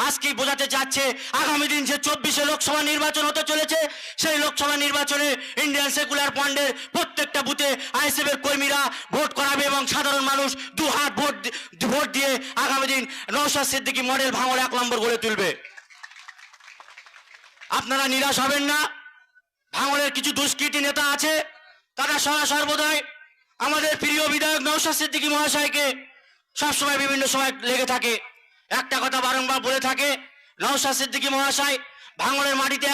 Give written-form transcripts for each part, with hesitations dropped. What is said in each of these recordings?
আজকেই বোঝাতে চাচ্ছে আগামী দিন যে 24-এ লোকসভা নির্বাচন হতে চলেছে, সেই লোকসভা নির্বাচনে ইন্ডিয়ান সেকুলার ফ্রন্টের প্রত্যেকটা বুথে আইএসএফ এর কর্মীরা ভোট করাবে এবং সাধারণ মানুষ দু হাত ভোট দিয়ে আগামী দিন নওশাদ সিদ্দিকী মডেল ভাঙড় 1 নম্বর গড়ে তুলবে। আপনারা নিরাশ হবেন না। ভাঙড়ের কিছু দুষ্কৃতী নেতা আছে, তারা সর্বদাই আমাদের প্রিয় বিধায়ক নওশাদ সিদ্দিকী মহাশয়কে সবসময় বিভিন্ন সময় লেগে থাকে, একটা কথা বারংবার বলে থাকে, নওশাদ সিদ্দিকী মহাশয় ভাঙড়ের মাটিতে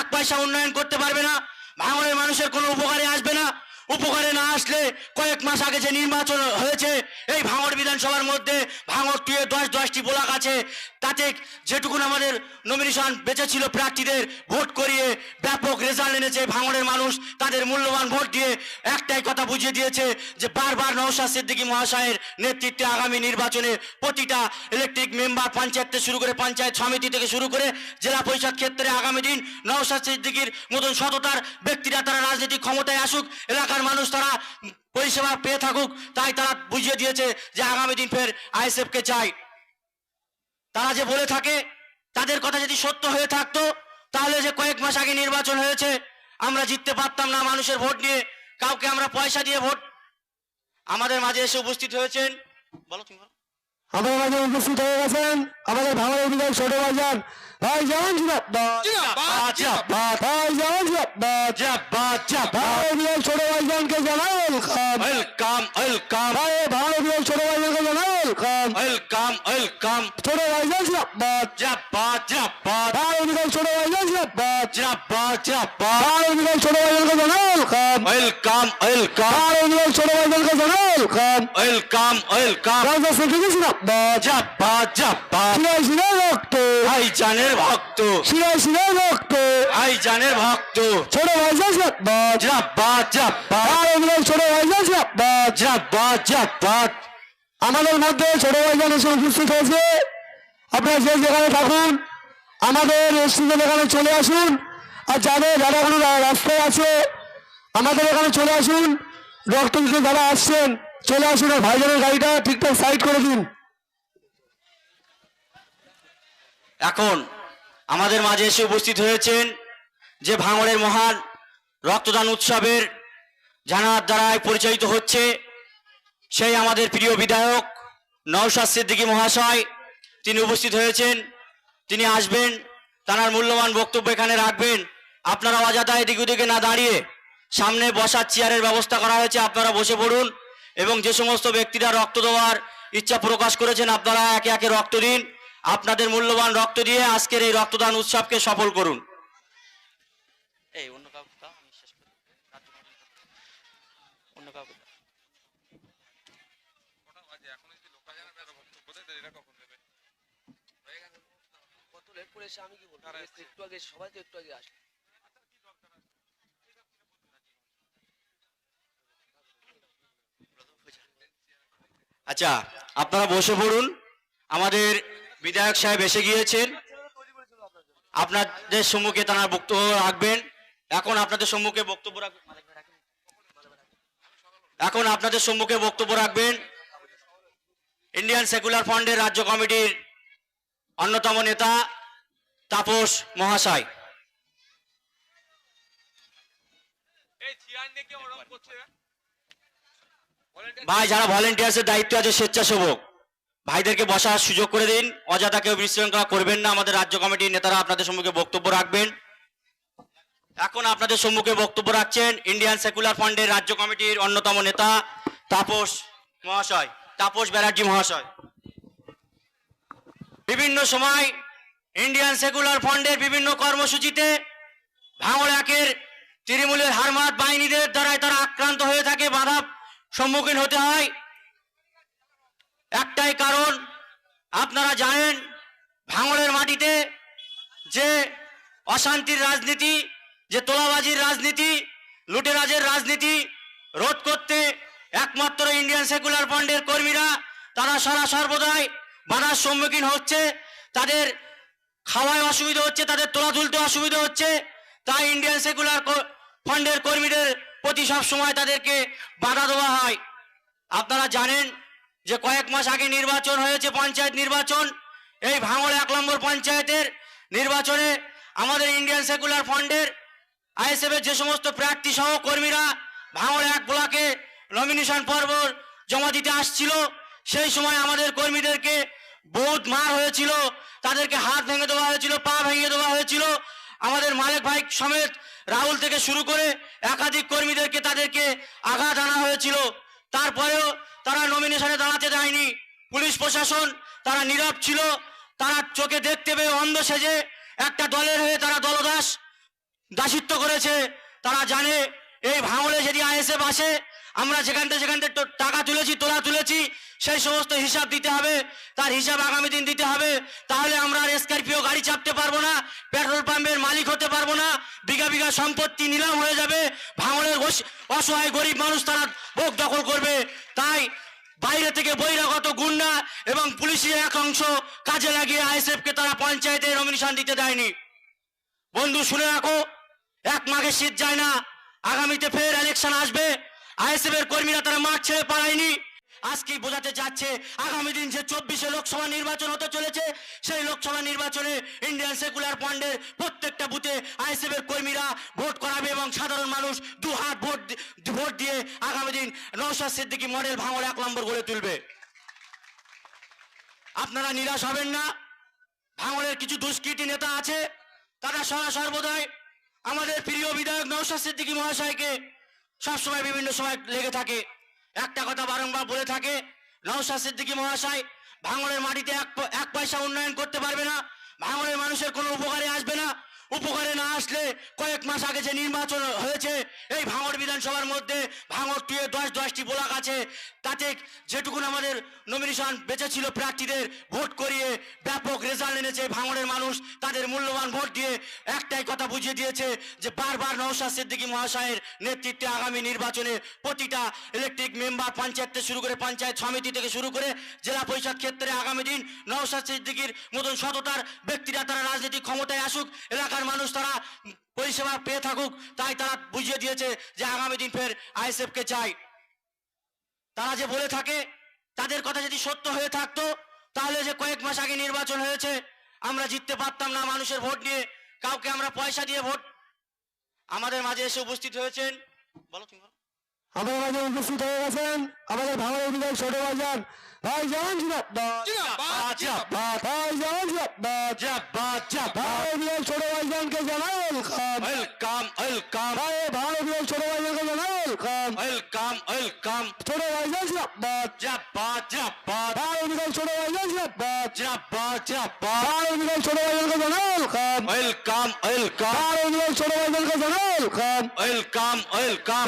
এক পয়সা উন্নয়ন করতে পারবে না, ভাঙড়ের মানুষের কোনো উপকারে আসবে না। উপকারে না আসলে কয়েক মাস আগে যে নির্বাচন হয়েছে এই ভাঙড় বিধানসভার মধ্যে ভাঙড় 2-এ 10টি ব্লক আছে, তাতে যেটুকুন আমাদের নমিনেশন বেঁচে ছিল প্রার্থীদের ভোট করিয়ে ব্যাপক রেজাল্ট এনেছে ভাঙড়ের মানুষ, তাদের মূল্যবান ভোট দিয়ে একটাই কথা বুঝিয়ে দিয়েছে যে বারবার নওশাদ সিদ্দিকী মহাশয়ের নেতৃত্বে আগামী নির্বাচনে প্রতিটা ইলেকট্রিক মেম্বার, পঞ্চায়েত থেকে শুরু করে পঞ্চায়েত সমিতি থেকে শুরু করে জেলা পরিষদ ক্ষেত্রে আগামী দিন নওশাদ সিদ্দিকীর মতন সততার ব্যক্তিরা তারা রাজনৈতিক ক্ষমতায় আসুক, এলাকার মানুষ তারা পরিষেবা পেয়ে থাকুক, তাই তারা বুঝিয়ে দিয়েছে যে আগামী দিন ফের আইএসএফকে চাই। তারা যে বলে থাকে তাদের কথা যদি সত্য হয়ে থাকতো তাহলে যে কয়েক মাস আগে নির্বাচন হয়েছে আমরা জিততে পারতাম না মানুষের ভোট নিয়ে, কাউকে আমরা পয়সা দিয়ে ভোট। আমাদের মাঝে এসে উপস্থিত হয়েছেন, বলো তুমি বলো। আমাদের মাঝে উপস্থিত হয়ে গেছেন আমাদের ভাঙড়ের বিধায়ক ছোট ভাইজান ভাইজান জিন্দাবাদ, ভাইজান জিন্দাবাদ, বিধায়ক ছোট ভাইজানকে জানাই ওয়েলকাম ওয়েলকাম ভাঙড়ের বিধায়ক ছোট ভাইজানকে জানাই ওয়েলকাম ওয়েলকাম ছোট ভাইজান জিন্দাবাদ, জিন্দাবাদ জিন্দাবাদ ভাঙড়ের বিধায়ক ছোট ভাইজান জিন্দাবাদ, জিন্দাবাদ জিন্দাবাদ ভাঙড়ের বিধায়ক ছোট ভাইজানকে জানাই ওয়েলকাম ওয়েলকাম ভাঙড়ের বিধায়ক ছোট ভাইজানকে জানাই ওয়েলকাম ওয়েলকাম নওশাদ সিদ্দিকী জিন্দাবাদ, জিন্দাবাদ জিন্দাবাদ শিরায় শিরায় রক্ত, ভাইজানের ভক্ত, শিরায় শিরায় রক্ত, ভাইজানের ভক্ত, ছোট ভাইজান জিন্দাবাদ, জিন্দাবাদ জিন্দাবাদ ভাঙড়ের বিধায়ক ছোট ভাইজান জিন্দাবাদ। জিন্দাবাদ জিন্দাবাদ। আমাদের মধ্যে ছোট ভাইজান এসে উপস্থিত হয়েছে, আপনারা যে যেখানে থাকুন আমাদের স্টেজের এখানে চলে আসুন, আর যারা কোনো রাস্তায় আছে আমাদের এখানে চলে আসুন, রক্ত দিতে যারা আসছেন চলে আসুন, আর ভাইজানের গাড়িটা ঠিকঠাক সাইড করে দিন। এখন আমাদের মাঝে এসে উপস্থিত হয়েছেন যে ভাঙড়ের মহান রক্তদান উৎসবের জানার দ্বারাই পরিচালিত হচ্ছে সেই আমাদের প্রিয় বিধায়ক নওশাদ সিদ্দিকী মহাশয়, তিনি উপস্থিত হয়েছেন, তিনি আসবেন, তার মূল্যবান বক্তব্য এখানে রাখবেন। আপনারা অযথা এদিক ওদিকে না দাঁড়িয়ে সামনে বসার চেয়ারের ব্যবস্থা করা হয়েছে, আপনারা বসে পড়ুন এবং যে সমস্ত ব্যক্তিরা রক্ত দেওয়ার ইচ্ছা প্রকাশ করেছেন আপনারা একে একে রক্ত দিন, আপনাদের মূল্যবান রক্ত দিয়ে আজকের এই রক্তদান উৎসবকে সফল করুন। এই অন্য কাউকে দাও, আমি শেষ করি। অন্য কাউকে দাও। কত লেট করে এসে আমি কি বলবো, একটু আগে সবাই তো একটু আগে আসে। আচ্ছা আপনারা বসে পড়ুন, আমাদের বিধায়ক সাহেব এসে গিয়েছেন, আপনাদের সম্মুখে তার বক্তব্য রাখবেন। এখন আপনাদের সম্মুখে বক্তব্য রাখবেন ইন্ডিয়ান সেকুলার ফ্রন্টের রাজ্য কমিটির অন্যতম নেতা তাপস মহাশয়। ভাই যারা ভলেন্টিয়ার্সের দায়িত্ব আছে, স্বেচ্ছাসেবক ভাইদেরকে বসার সুযোগ করে দিন, অযথা কেউ বিশৃঙ্খলা করবেন না। আমাদের রাজ্য কমিটির নেতারা আপনাদের সম্মুখে বক্তব্য রাখবেন। এখন আপনাদের সম্মুখে বক্তব্য রাখছেন ইন্ডিয়ান সেকুলার ফ্রন্টের রাজ্য কমিটির অন্যতম নেতা তাপস মহাশয়, তাপস ব্যানার্জি মহাশয়। বিভিন্ন সময় ইন্ডিয়ান সেকুলার ফ্রন্টের বিভিন্ন কর্মসূচিতে ভাঙড় একের তৃণমূলের হারমাত বাহিনীদের দ্বারাই তারা আক্রান্ত হয়ে থাকে, বাধা সম্মুখীন হতে হয়। একটাই কারণ, আপনারা জানেন ভাঙড়ের মাটিতে যে অশান্তির রাজনীতি, যে তোলাবাজির রাজনীতি, লুটেরাজের রাজনীতি রোধ করতে একমাত্র ইন্ডিয়ান সেকুলার ফ্রন্টের কর্মীরা তারা সর্বদাই বাধার সম্মুখীন হচ্ছে, তাদের খাওয়ায় অসুবিধা হচ্ছে, তাদের তোলা তুলতে অসুবিধা হচ্ছে, তাই ইন্ডিয়ান সেকুলার ফ্রন্টের কর্মীদের প্রতি সব সময় তাদেরকে বাধা দেওয়া হয়। আপনারা জানেন যে কয়েক মাস আগে নির্বাচন হয়েছে, পঞ্চায়েত নির্বাচন, এই ভাঙড় 1 নম্বর পঞ্চায়েতের নির্বাচনে আমাদের ইন্ডিয়ান সেকুলার ফ্রন্টের আইএসএফ এর যে সমস্ত প্রার্থী সহ কর্মীরা ভাঙড় 1 ব্লকে নমিনেশন পর্ব জমা দিতে আসছিল, সেই সময় আমাদের কর্মীদেরকে বহুত মার হয়েছিল, তাদেরকে হাত ভেঙে দেওয়া হয়েছিল, পা ভেঙে দেওয়া হয়েছিল। আমাদের মালিক ভাই সমেত রাহুল থেকে শুরু করে একাধিক কর্মীদেরকে তাদেরকে আঘাত আনা হয়েছিল। তারপরেও তারা নমিনেশনে দাঁড়াতে দেয়নি। পুলিশ প্রশাসন তারা নীরব ছিল, তারা চোখে দেখতে পেয়ে অন্ধ সেজে একটা দলের হয়ে তারা দলদাস দাসিত্ব করেছে। তারা জানে এই ভাঙড়ে যদি আইএসএফ আসে, আমরা যেখান থেকে টাকা তোলা তুলেছি সেই সমস্ত হিসাব দিতে হবে, তার হিসাব আগামী দিন দিতে হবে। তাহলে আমরা আর স্করপিও গাড়ি চাপতে পারবো না, পেট্রোল পাম্পের মালিক হতে পারবো না, বিঘা বিঘা সম্পত্তি নিলাম হয়ে যাবে, ভাঙড়ের অসহায় গরিব মানুষ তারা ভোগ দখল করবে। তাই বাইরে থেকে বহিরাগত গুন্ডা এবং পুলিশের এক অংশ কাজে লাগিয়ে আইএসএফকে তারা পঞ্চায়েতে নমিনেশন দিতে দেয়নি। বন্ধু শুনে রাখো, 1 মাঘে শীত যায় না, আগামীতে ফের ইলেকশন আসবে। আইএসএফ এর কর্মীরা তারা মাঠ ছেড়ে পালায়নি। আজকে বোঝাতে যাচ্ছে আগামী দিন যে 24-এ লোকসভা নির্বাচন হতে চলেছে, সেই লোকসভা নির্বাচনে ইন্ডিয়ান সেকুলার ফ্রন্টের প্রত্যেকটা বুথে আইএসএফ এর কর্মীরা ভোট করাবে এবং সাধারণ মানুষ 2 হাত ভোট দিয়ে আগামী দিন নওশাদ সিদ্দিকী মডেল ভাঙড় 1 নম্বর গড়ে তুলবে। আপনারা নিরাশ হবেন না। ভাঙড়ের কিছু দুষ্কৃতী নেতা আছে, তারা সর্বদাই আমাদের প্রিয় বিধায়ক নওশাদ সিদ্দিকী মহাশয়কে সবসময় বিভিন্ন সময় লেগে থাকে। একটা কথা বারংবার বলে থাকে, নওশাদ সিদ্দিকী মহাশয় ভাঙড়ের মাটিতে এক পয়সা উন্নয়ন করতে পারবে না, ভাঙড়ের মানুষের কোনো উপকারে আসবে না। উপকারে না আসলে কয়েক মাস আগে যে নির্বাচন হয়েছে এই ভাঙড় বিধানসভার মধ্যে, ভাঙড় 2 এ 10টি ব্লক আছে, তাতে যেটুকুন আমাদের নমিনেশন বেঁচেছিল প্রার্থীদের ভোট করিয়ে ব্যাপক রেজাল্ট এনেছে ভাঙড়ের মানুষ। তাদের মূল্যবান ভোট দিয়ে একটাই কথা বুঝিয়ে দিয়েছে যে বারবার নওশাদ সিদ্দিকী মহাশয়ের নেতৃত্বে আগামী নির্বাচনে প্রতিটা ইলেকট্রিক মেম্বার, পঞ্চায়েত থেকে শুরু করে পঞ্চায়েত সমিতি থেকে শুরু করে জেলা পরিষদ ক্ষেত্রে আগামী দিন নওশাদ সিদ্দিকীর মতন সততার ব্যক্তিরা তারা রাজনৈতিক ক্ষমতায় আসুক, এলাকার মানুষ তারা পরিষেবা পেয়ে থাকুক। তাই তারা বুঝিয়ে দিয়েছে যে আগামী দিন ফের আইএসএফকে চাই। তারা যে বলে থাকে, তাদের কথা যদি সত্য হয়ে থাকতো তাহলে যে কয়েক মাস আগে নির্বাচন হয়েছে আমরা জিততে পারতাম না মানুষের ভোট নিয়ে, কাউকে আমরা পয়সা দিয়ে ভোট। আমাদের মাঝে এসে উপস্থিত হয়েছেন, বলো তুমি বলো। আমাদের মাঝে উপস্থিত হয়ে গেছেন আমাদের ভাঙড়ের বিধায়ক ছোট ভাইজান ভাইজান ছোট ভাইজানকে জানাই ওয়েলকাম ওয়েলকাম ভাঙড়ের বিধায়ক ছোট ভাইজানকে জানাই ওয়েলকাম ওয়েলকাম ছোট ভাইজান জিন্দাবাদ জিন্দাবাদ ভাঙড়ের বিধায়ক ছোট ভাইজান জিন্দাবাদ জিন্দাবাদ ভাঙড়ের বিধায়ক ছোট ভাইজানকে জানাই ওয়েলকাম ওয়েলকাম ভাঙড়ের বিধায়ক ছোট ভাইজানকে জানাই ওয়েলকাম ওয়েলকাম